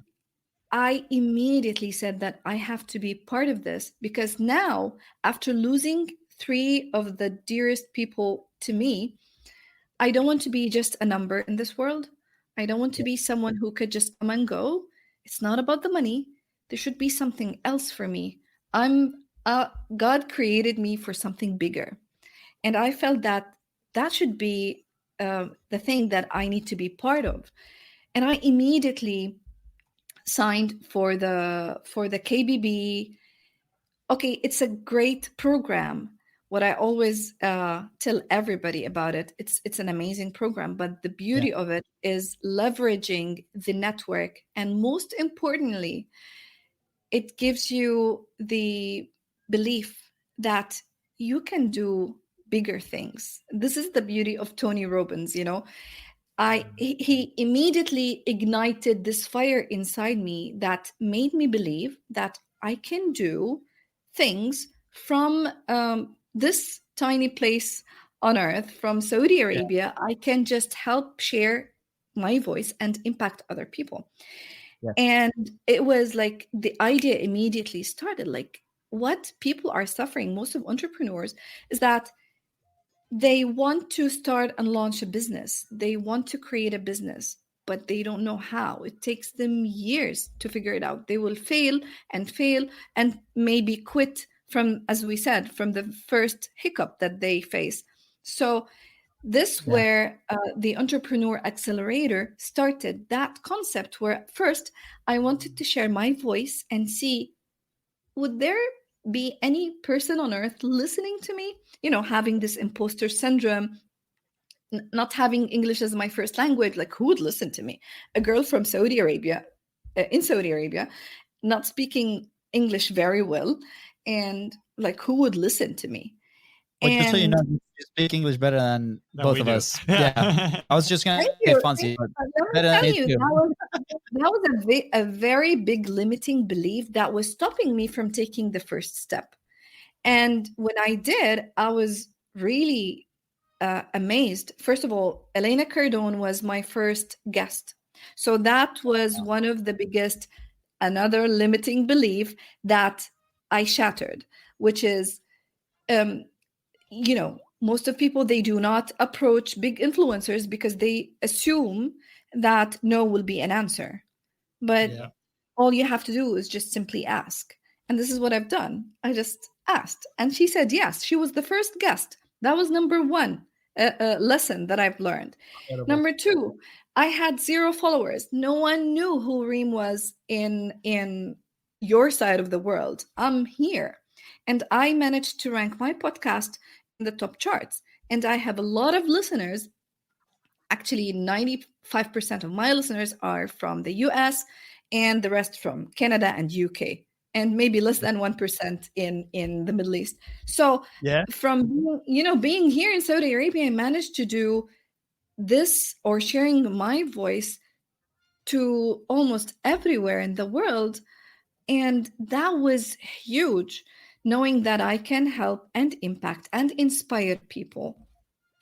I immediately said that I have to be part of this, because now, after losing three of the dearest people to me, I don't want to be just a number in this world. I don't want to be someone who could just come and go. It's not about the money. There should be something else for me. God created me for something bigger. And I felt that that should be the thing that I need to be part of. And I immediately signed for the KBB. Okay, it's a great program. What I always tell everybody about it, it's an amazing program, but the beauty of it is leveraging the network, and most importantly, it gives you the belief that you can do bigger things. This is the beauty of Tony Robbins, he immediately ignited this fire inside me that made me believe that I can do things from this tiny place on earth, from Saudi Arabia. I can just help share my voice and impact other people. And it was like the idea immediately started, like, what people are suffering, most of entrepreneurs, is that they want to start and launch a business. They want to create a business, but they don't know how. It takes them years to figure it out. They will fail and maybe quit from, as we said, from the first hiccup that they face. So this where the Entrepreneur Accelerator started, that concept where at first I wanted to share my voice and see, would there be any person on earth listening to me? Having this imposter syndrome, not having English as my first language, like, who would listen to me? A girl from Saudi Arabia, in Saudi Arabia, not speaking English very well, and like, who would listen to me? Well, just so you know, you speak English better than both of us. Yeah. I was just gonna say fancy, but better than you too. That was a very big limiting belief that was stopping me from taking the first step. And when I did, I was really amazed. First of all, Elena Cardone was my first guest. So that was one of the biggest, another limiting belief that I shattered, which is, most of people, they do not approach big influencers because they assume that no will be an answer. But all you have to do is just simply ask. And this is what I've done. I just asked. And she said yes. She was the first guest. That was number one lesson that I've learned. Incredible. Number two, I had 0 followers. No one knew who Reem was in your side of the world. I'm here. And I managed to rank my podcast in the top charts. And I have a lot of listeners. Actually, 95% of my listeners are from the US, and the rest from Canada and UK, and maybe less than 1% in the Middle East. So from being here in Saudi Arabia, I managed to do this, or sharing my voice to almost everywhere in the world. And that was huge, knowing that I can help and impact and inspire people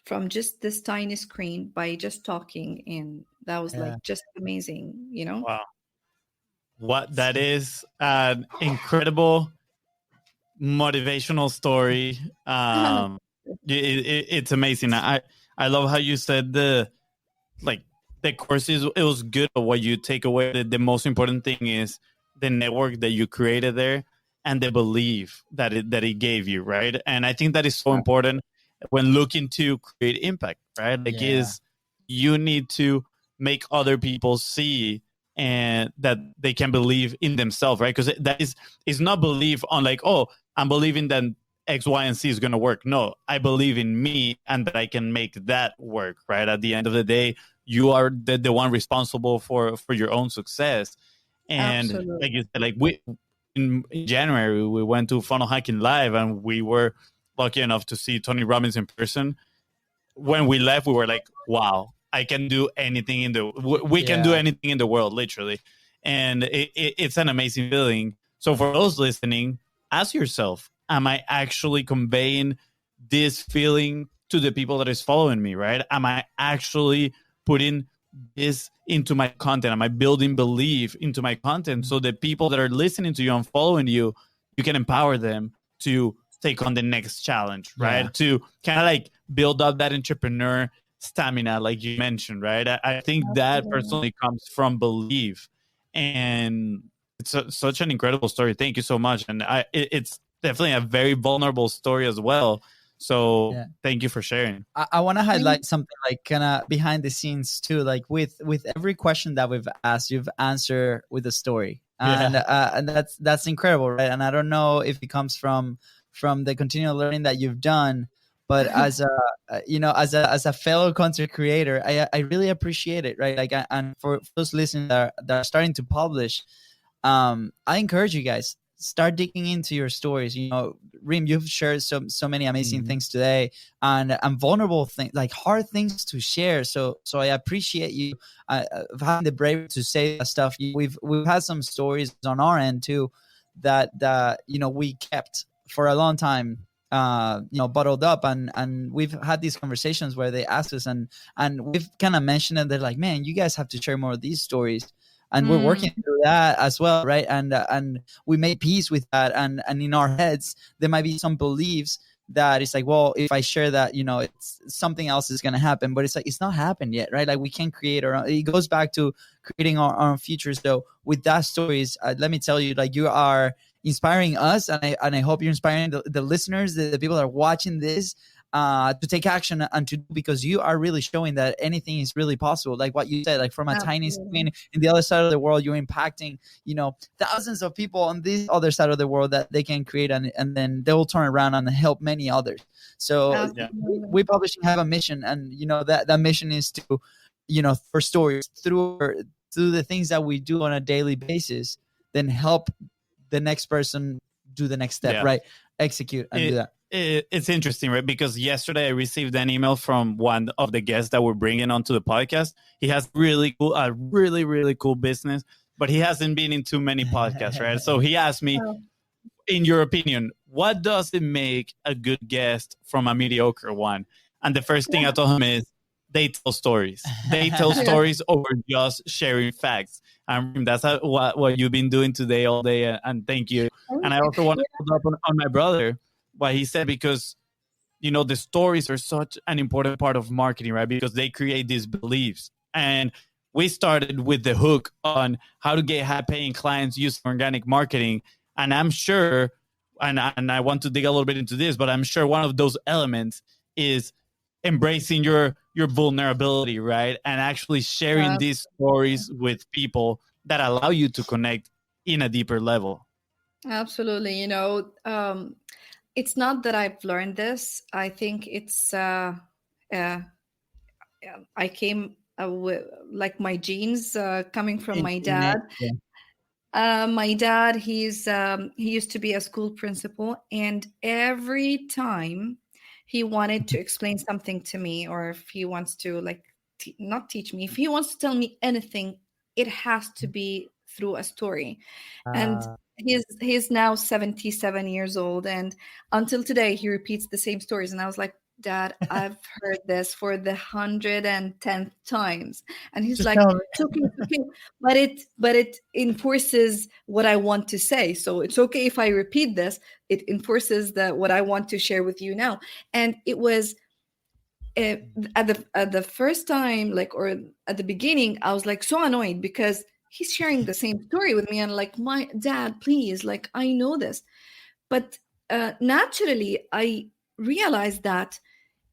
from just this tiny screen by just talking. And that was like just amazing, Wow. What that is an incredible motivational story. It's amazing. I love how you said the course it was good, but what you take away, the most important thing is the network that you created there and the belief that it gave you, right? And I think that is so important when looking to create impact, right? Like, is you need to make other people see and that they can believe in themselves, right? Because that is not belief on like, oh, I'm believing that X, Y, and Z is going to work. No, I believe in me and that I can make that work, right? At the end of the day, you are the one responsible for your own success. And Absolutely. like you said, like in January, we went to Funnel Hacking Live, and we were lucky enough to see Tony Robbins in person. When we left, we were like, wow, I can do anything we can do Yeah. anything in the world, literally. And it's an amazing feeling. So for those listening, ask yourself, am I actually conveying this feeling to the people that is following me, right? Am I actually putting this into my content? Am I building belief into my content so the people that are listening to you and following you, you can empower them to take on the next challenge, right? Yeah. To kind of like build up that entrepreneur stamina, like you mentioned, right? I think that Absolutely. personally comes from belief. And it's such an incredible story. Thank you so much. And it's definitely a very vulnerable story as well. So Yeah. thank you for sharing. I want to Thank- highlight something like kind of behind the scenes too. Like with every question that we've asked, you've answered with a story, and that's incredible, right? And I don't know if it comes from the continual learning that you've done, but as a as a fellow content creator, I really appreciate it, right? Like, and for those listeners that are starting to publish, I encourage you guys, start digging into your stories. You know, Reem, you've shared so many amazing things today, and vulnerable things, like hard things to share. So I appreciate you having the bravery to say that stuff. We've had some stories on our end too that we kept for a long time, bottled up, and we've had these conversations where they ask us, and we've kind of mentioned it. They're like, man, you guys have to share more of these stories, and we're working through that as well, right? And we made peace with that, and in our heads there might be some beliefs that it's like, well, if I share that, it's something else is going to happen, but it's like, it's not happened yet, right? Like, we can create our own. It goes back to creating our own futures. So with that stories, let me tell you, like, you are inspiring us, and I hope you're inspiring the listeners, the people that are watching this, to take action and to, because you are really showing that anything is really possible. Like what you said, like from a tiny screen in the other side of the world, you're impacting, thousands of people on this other side of the world that they can create, and then they will turn around and help many others. So we publishing have a mission, and that mission is to, for stories through the things that we do on a daily basis, then help the next person do the next step, right? Execute and do that. It's interesting, right? Because yesterday I received an email from one of the guests that we're bringing onto the podcast. He has a really cool business, but he hasn't been in too many podcasts, right? So he asked me, in your opinion, what does it make a good guest from a mediocre one? And the first thing I told him is, they tell stories. They tell stories over just sharing facts. And that's what you've been doing today all day. And thank you. And I also want to follow up on my brother, what he said, because, the stories are such an important part of marketing, right? Because they create these beliefs. And we started with the hook on how to get high-paying clients using organic marketing. And I'm sure, and I want to dig a little bit into this, but I'm sure one of those elements is embracing your vulnerability, right? And actually sharing these stories with people that allow you to connect in a deeper level. Absolutely. It's not that I've learned this. I think it's I came with, like, my genes coming from my dad. My dad, he used to be a school principal, and every time he wanted to explain something to me, or if he wants to, like, not teach me, if he wants to tell me anything, it has to be through a story. And he's now 77 years old, and until today he repeats the same stories. And I was like, Dad, I've heard this for the 110th times. And he's just like, it's okay, but it enforces what I want to say. So it's okay if I repeat this. It enforces what I want to share with you now. And it was at the first time, like, or at the beginning, I was like so annoyed because he's sharing the same story with me, and like, my dad, please, like, I know this. But naturally, I realized that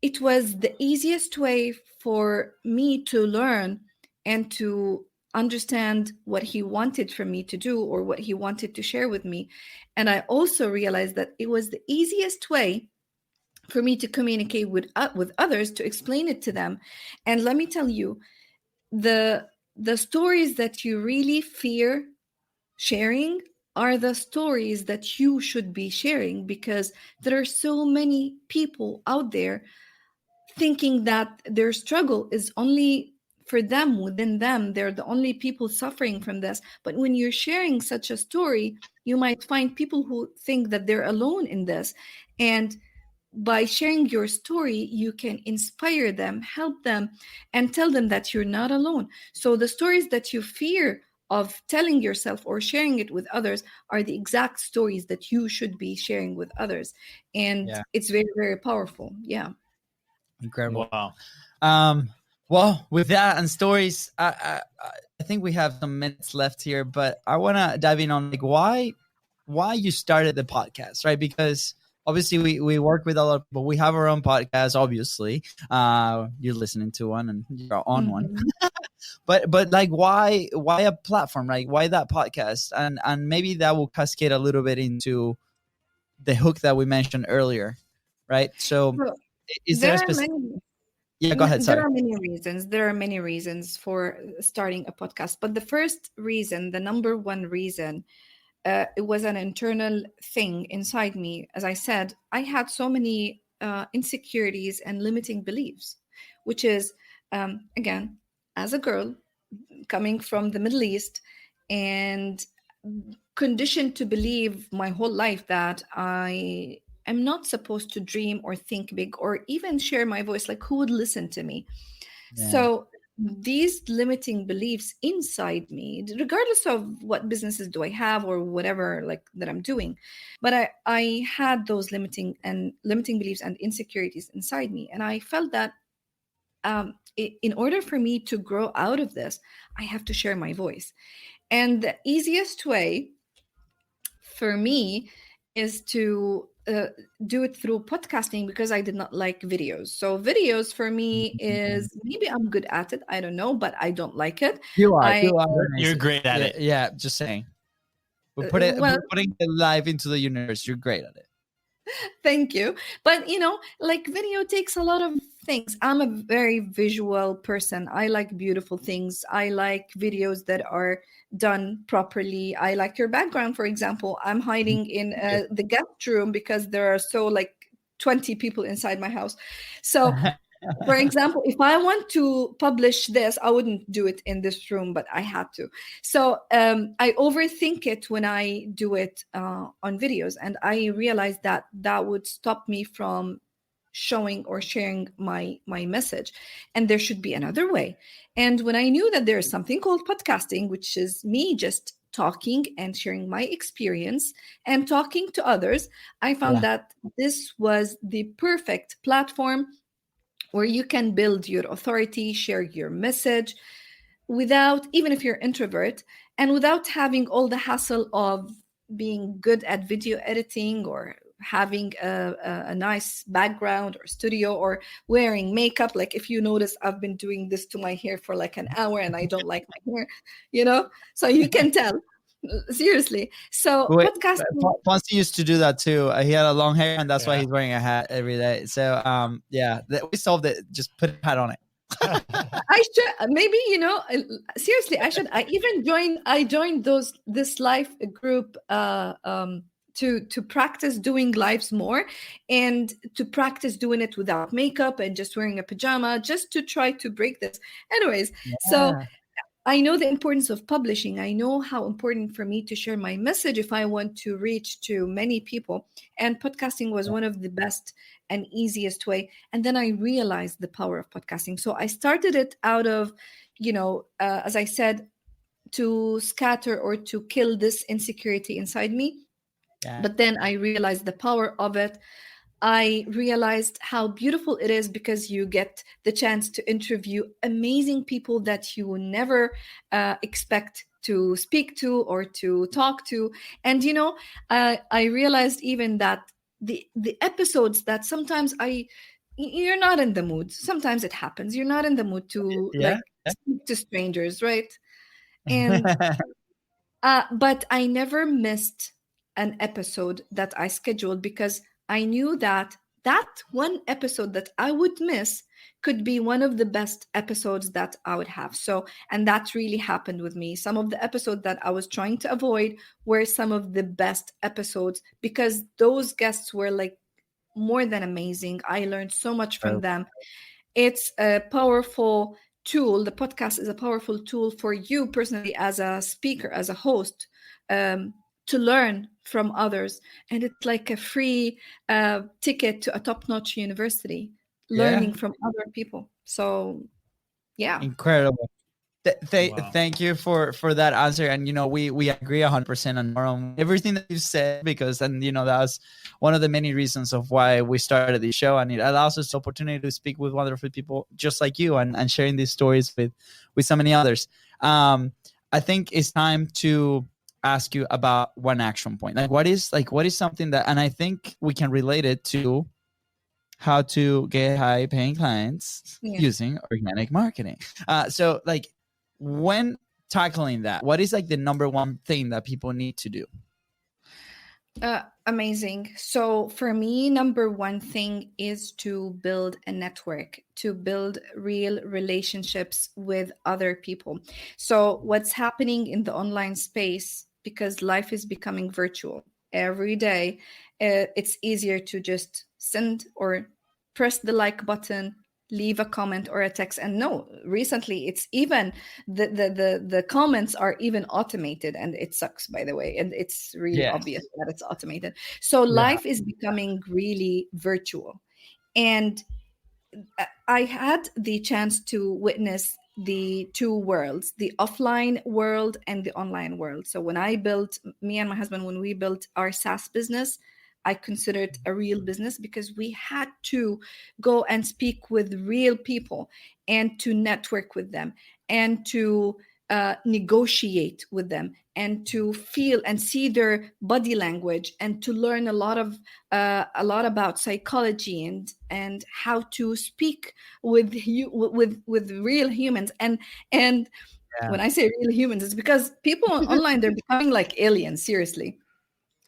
it was the easiest way for me to learn and to understand what he wanted from me to do or what he wanted to share with me. And I also realized that it was the easiest way for me to communicate with others, to explain it to them. And let me tell you, the stories that you really fear sharing are the stories that you should be sharing, because there are so many people out there thinking that their struggle is only for them, within them. They're the only people suffering from this. But when you're sharing such a story, you might find people who think that they're alone in this. And by sharing your story, you can inspire them, help them, and tell them that you're not alone. So the stories that you fear of telling yourself or sharing it with others are the exact stories that you should be sharing with others. And Yeah. it's very, very powerful. Yeah. Incredible. Wow. Well, with that and stories, I think we have some minutes left here, but I want to dive in on like why you started the podcast, right? Because obviously we work with a lot of people. We have our own podcast, obviously. You're listening to one and you're on one. Mhm. But like why a platform, right? Why that podcast? And maybe that will cascade a little bit into the hook that we mentioned earlier, right? So So is there there a are specific? many Yeah, go ahead. there Sorry. are many reasons. There are many reasons for starting a podcast. But the first reason, the number one reason, it was an internal thing inside me. As I said, I had so many insecurities and limiting beliefs, which is, again, as a girl coming from the Middle East and conditioned to believe my whole life that I am not supposed to dream or think big or even share my voice. Like, who would listen to me? Yeah. So these limiting beliefs inside me, regardless of what businesses do I have or whatever like that I'm doing, but I had those limiting beliefs and insecurities inside me, and I felt that in order for me to grow out of this, I have to share my voice, and the easiest way for me is to do it through podcasting, because I did not like videos. So videos for me is, maybe I'm good at it, I don't know, but I don't like it. You are. I You are. You're Amazing. great at Yeah, it. yeah, just saying. We're well, putting the life into the universe. You're great at it. thank you. But like video takes a lot of things. I'm a very visual person. I like beautiful things. I like videos that are done properly. I like your background, for example. I'm hiding in the guest room because there are so like 20 people inside my house. So for example, if I want to publish this, I wouldn't do it in this room, but I had to. So I overthink it when I do it on videos. And I realized that that would stop me from showing or sharing my message. And there should be another way. And when I knew that there is something called podcasting, which is me just talking and sharing my experience and talking to others, I found Yeah. that this was the perfect platform where you can build your authority, share your message without, even if you're introvert, and without having all the hassle of being good at video editing or having a nice background or studio or wearing makeup. Like, if you notice, I've been doing this to my hair for like an hour and I don't like my hair, so you can tell. Seriously. So Wait, podcasting. Fonzie used to do that too. He had a long hair, and that's why Yeah. he's wearing a hat every day. So, yeah, we solved it. Just put a hat on it. I should maybe seriously I joined this live group to practice doing lives more and to practice doing it without makeup and just wearing a pajama, just to try to break this. Anyways, so Yeah. I know the importance of publishing. I know how important for me to share my message if I want to reach to many people. And podcasting was one of the best and easiest way. And then I realized the power of podcasting. So I started it out of, as I said, to scatter or to kill this insecurity inside me. Yeah. But then I realized the power of it. I realized how beautiful it is because you get the chance to interview amazing people that you never expect to speak to or to talk to. And I realized even that the episodes that sometimes you're not in the mood. Sometimes it happens. You're not in the mood to Yeah. like speak to strangers, right? And but I never missed an episode that I scheduled because I knew that that one episode that I would miss could be one of the best episodes that I would have. So, and that really happened with me. Some of the episodes that I was trying to avoid were some of the best episodes because those guests were like more than amazing. I learned so much from them. It's a powerful tool. The podcast is a powerful tool for you personally as a speaker, as a host, to learn from others. And it's like a free ticket to a top-notch university, Yeah. learning from other people. So, yeah. Incredible. Wow. Thank you for that answer. And we agree 100% on everything that you said, because and that was one of the many reasons of why we started this show, and it allows us the opportunity to speak with wonderful people just like you, and sharing these stories with so many others. I think it's time to ask you about one action point. What is something that, and I think we can relate it to how to get high paying clients using organic marketing. So when tackling that, what is the number one thing that people need to do? Amazing. So for me, number one thing is to build a network, to build real relationships with other people. So what's happening in the online space, because life is becoming virtual every day, it's easier to just send or press the like button, leave a comment or a text. And no, recently it's even the comments are even automated, and it sucks, by the way, and it's really obvious that it's automated. So life is becoming really virtual. And I had the chance to witness the two worlds, the offline world and the online world. So when me and my husband, when we built our SaaS business, I consider it a real business because we had to go and speak with real people and to network with them and to negotiate with them and to feel and see their body language and to learn a lot about psychology and how to speak with real humans. And when I say real humans, it's because people online, they're becoming like aliens, seriously.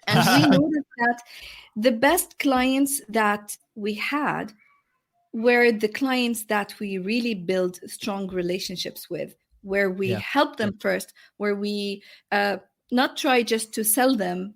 And we noticed that the best clients that we had were the clients that we really build strong relationships with, where we help them first, where we not try just to sell them,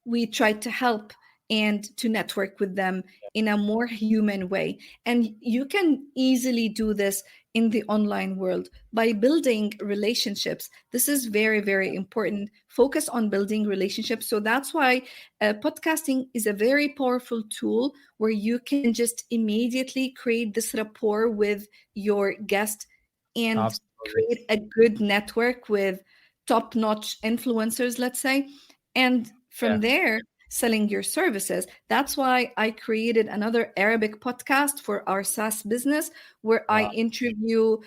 we try to help and to network with them in a more human way. And you can easily do this in the online world by building relationships. This is very, very important. Focus on building relationships. So that's why podcasting is a very powerful tool where you can just immediately create this rapport with your guest and create a good network with top-notch influencers, let's say. And from there, selling your services. That's why I created another Arabic podcast for our SaaS business, where I interview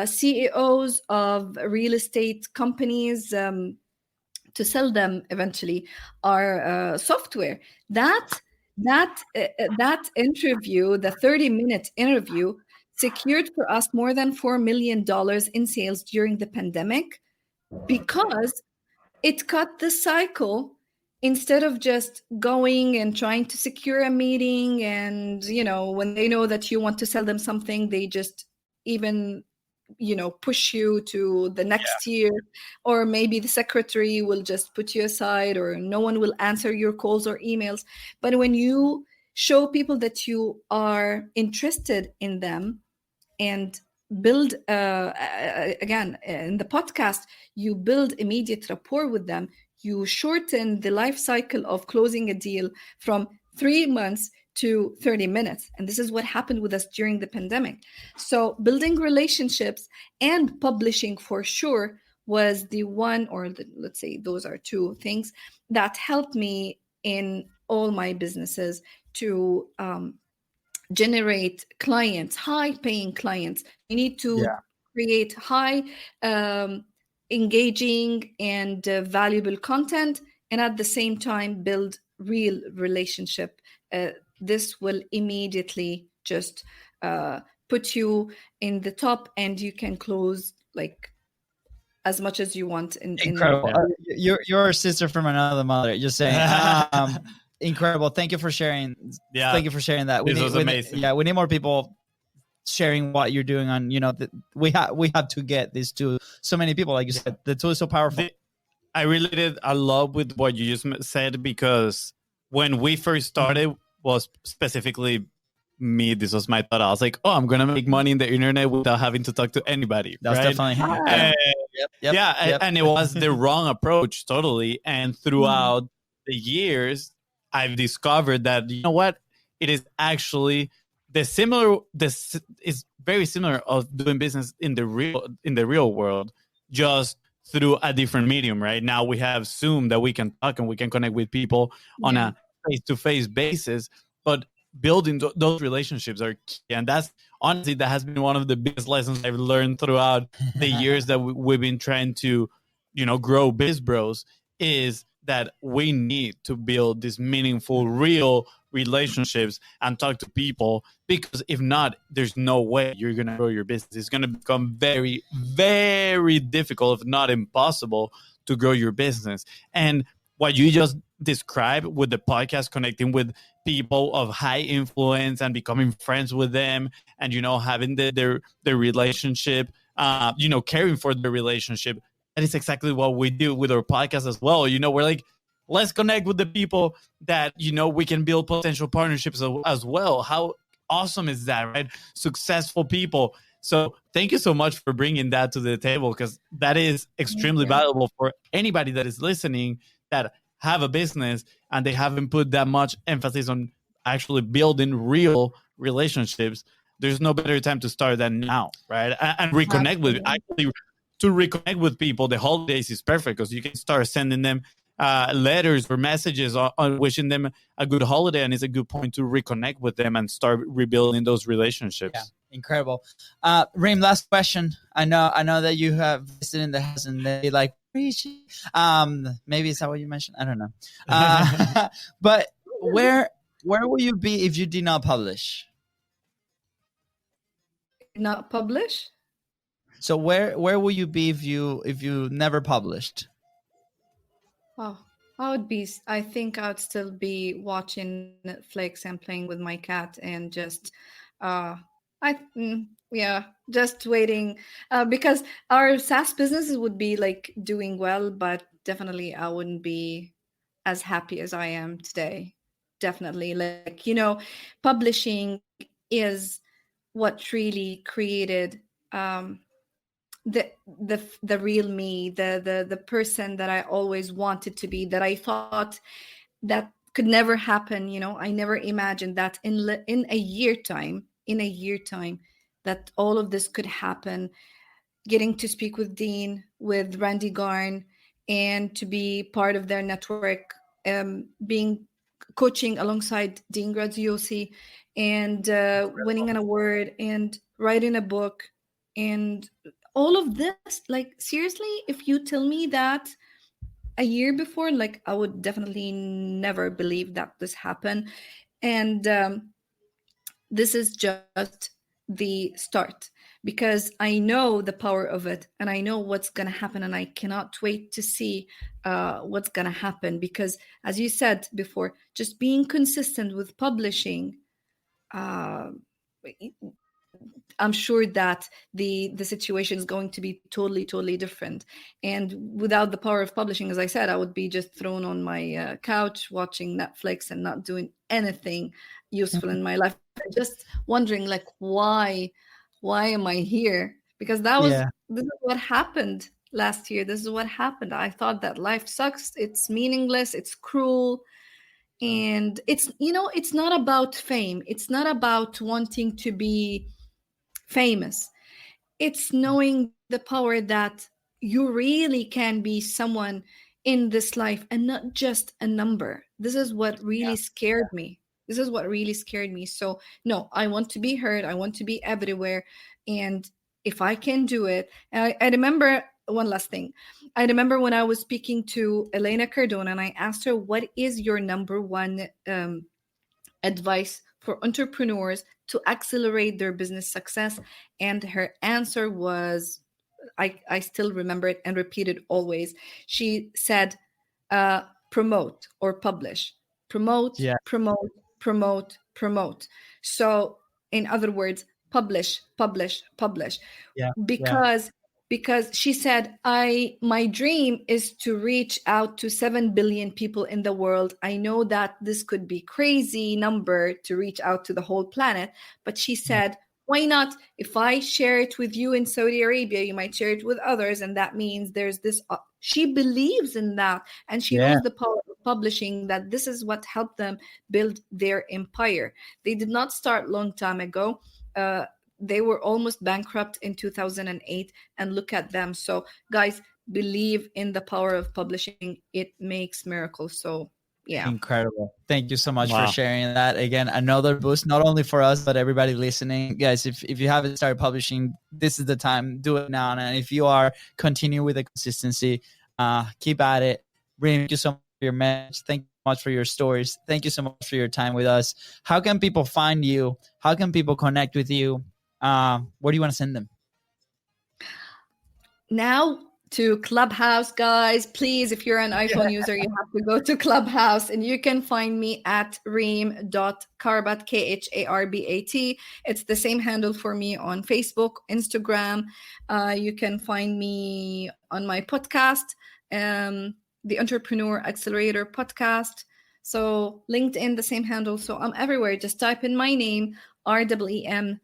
CEOs of real estate companies to sell them eventually our software. That interview, the 30-minute interview, secured for us more than $4 million in sales during the pandemic, because it cut the cycle. Instead of just going and trying to secure a meeting, and when they know that you want to sell them something, they just even push you to the next year, or maybe the secretary will just put you aside, or no one will answer your calls or emails. But when you show people that you are interested in them and build again in the podcast, you build immediate rapport with them, you shorten the life cycle of closing a deal from 3 months to 30 minutes. And this is what happened with us during the pandemic. So building relationships and publishing, for sure, was the one, or let's say those are two things that helped me in all my businesses to generate clients, high paying clients. You need to create high engaging and valuable content, and at the same time build real relationship. This will immediately just put you in the top, and you can close like as much as you want in Incredible. life. You're a sister from another mother. Just saying. Incredible. Thank you for sharing. Yeah, Thank you for sharing that. this was amazing. Yeah, we need more people sharing what you're doing on. We have to get this to so many people. Like you said, the tool is so powerful. I related a lot with what you just said, because when we first started, was specifically me, this was my thought. I was like, oh, I'm gonna make money in the internet without having to talk to anybody. That's right? definitely him. And, Yep. and it was the wrong approach, totally. And throughout the years, I've discovered that, you know what, it is actually this is very similar of doing business in the real world, just through a different medium. Right now we have Zoom that we can talk and we can connect with people on a face-to-face basis, but building those relationships are key. And that's honestly, that has been one of the biggest lessons I've learned throughout the years that we've been trying to, grow Biz Bros, is that we need to build these meaningful, real relationships and talk to people, because if not, there's no way you're going to grow your business. It's going to become very, very difficult, if not impossible, to grow your business. And what you just described with the podcast, connecting with people of high influence and becoming friends with them, and having their relationship, caring for the relationship, that is exactly what we do with our podcast as well. We're like, let's connect with the people that we can build potential partnerships as well. How awesome is that, right? Successful people. So thank you so much for bringing that to the table, because that is extremely valuable for anybody that is listening, that have a business and they haven't put that much emphasis on actually building real relationships. There's no better time to start than now, right? And reconnect to reconnect with people. The holidays is perfect, because you can start sending them letters or messages on wishing them a good holiday, and it's a good point to reconnect with them and start rebuilding those relationships. Yeah, incredible. Reem, last question. I know that you have visited in the house and they like, maybe is that what you mentioned? I don't know. But where will you be if you did not publish? Not publish? So where will you be if you never published? Oh, I think I would still be watching Netflix and playing with my cat, and just, just waiting, because our SaaS businesses would be like doing well, but definitely I wouldn't be as happy as I am today. Definitely, like, publishing is what really created, the real me, the person that I always wanted to be, that I thought that could never happen. I never imagined that in a year time, that all of this could happen. Getting to speak with Dean, with Randy Garn, and to be part of their network, being coaching alongside Dean Graziosi, and winning an award and writing a book, and all of this. Like, seriously, if you tell me that a year before, like, I would definitely never believe that this happened. And this is just the start, because I know the power of it, and I know what's going to happen, and I cannot wait to see what's going to happen. Because, as you said before, just being consistent with publishing, I'm sure that the situation is going to be totally different. And without the power of publishing, as I said, I would be just thrown on my couch watching Netflix and not doing anything useful in my life. Just wondering, like, why am I here? Because this is what happened last year. This is what happened. I thought that life sucks. It's meaningless. It's cruel. And it's not about fame. It's not about wanting to be famous. It's knowing the power that you really can be someone in this life and not just a number. This is what really scared me. So no, I want to be heard. I want to be everywhere. And if I can do it, and I remember one last thing. I remember when I was speaking to Elena Cardona, and I asked her, what is your number one advice for entrepreneurs to accelerate their business success? And her answer was I still remember it and repeat it always. She said, promote or publish, promote, Yeah. promote, promote, promote. So, in other words, publish, publish, publish. Yeah. Because she said, my dream is to reach out to 7 billion people in the world. I know that this could be crazy number to reach out to the whole planet, but she said, why not? If I share it with you in Saudi Arabia, you might share it with others, and that means there's this she believes in that, and she knows the power of publishing, that this is what helped them build their empire. They did not start long time ago. They were almost bankrupt in 2008, and look at them. So guys, believe in the power of publishing. It makes miracles. So yeah. Incredible. Thank you so much Wow. for sharing that. Again, another boost, not only for us, but everybody listening. Guys, if you haven't started publishing, this is the time. Do it now. And if you are, continue with the consistency. Keep at it. Reem, thank you so much for your message. Thank you so much for your stories. Thank you so much for your time with us. How can people find you? How can people connect with you? Where do you want to send them? Now to Clubhouse, guys. Please, if you're an iPhone user, you have to go to Clubhouse, and you can find me at reem.kharbat, Kharbat. It's the same handle for me on Facebook, Instagram. You can find me on my podcast, the Entrepreneur Accelerator podcast. So LinkedIn, the same handle. So I'm everywhere. Just type in my name, REEM.KHARBAT,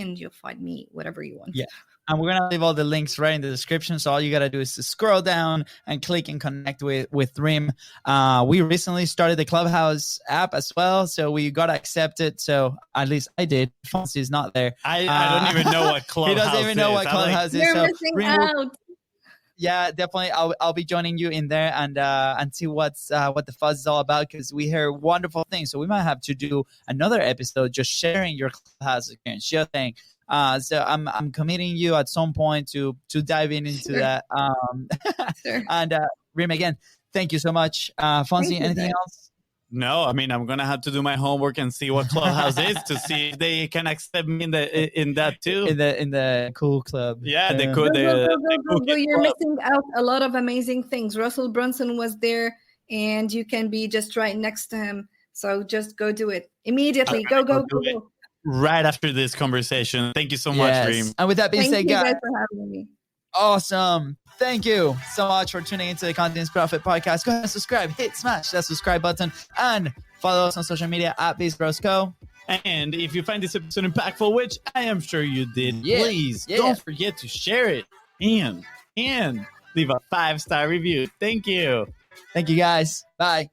and you'll find me whatever you want. Yeah. And we're going to leave all the links right in the description. So all you got to do is to scroll down and click and connect with Reem. We recently started the Clubhouse app as well. So we got accepted. So at least I did. Fonzie is not there. I don't even know what Clubhouse is. He doesn't even know what Clubhouse is. You're So missing Reem out. yeah, definitely. I'll be joining you in there and see what the fuzz is all about, because we hear wonderful things. So we might have to do another episode just sharing your Clubhouse experience, your thing. So I'm committing you at some point to diving into that. Sure. And Reem, again, thank you so much. Fonzie, anything else? No, I mean, I'm gonna have to do my homework and see what Clubhouse is to see if they can accept me in that too. In the cool club. Yeah, they could. Go. You're missing out a lot of amazing things. Russell Brunson was there, and you can be just right next to him. So just go do it immediately. Go. Right after this conversation. Thank you so much, Reem. And with that being Thank said, you guys, guys for having me. awesome. Thank you so much for tuning into the Contents Profit Podcast. Go ahead and subscribe. Smash that subscribe button and follow us on social media at BeastBrosCo. And if you find this episode impactful, which I am sure you did, please don't forget to share it and leave a 5-star review. Thank you. Thank you, guys. Bye.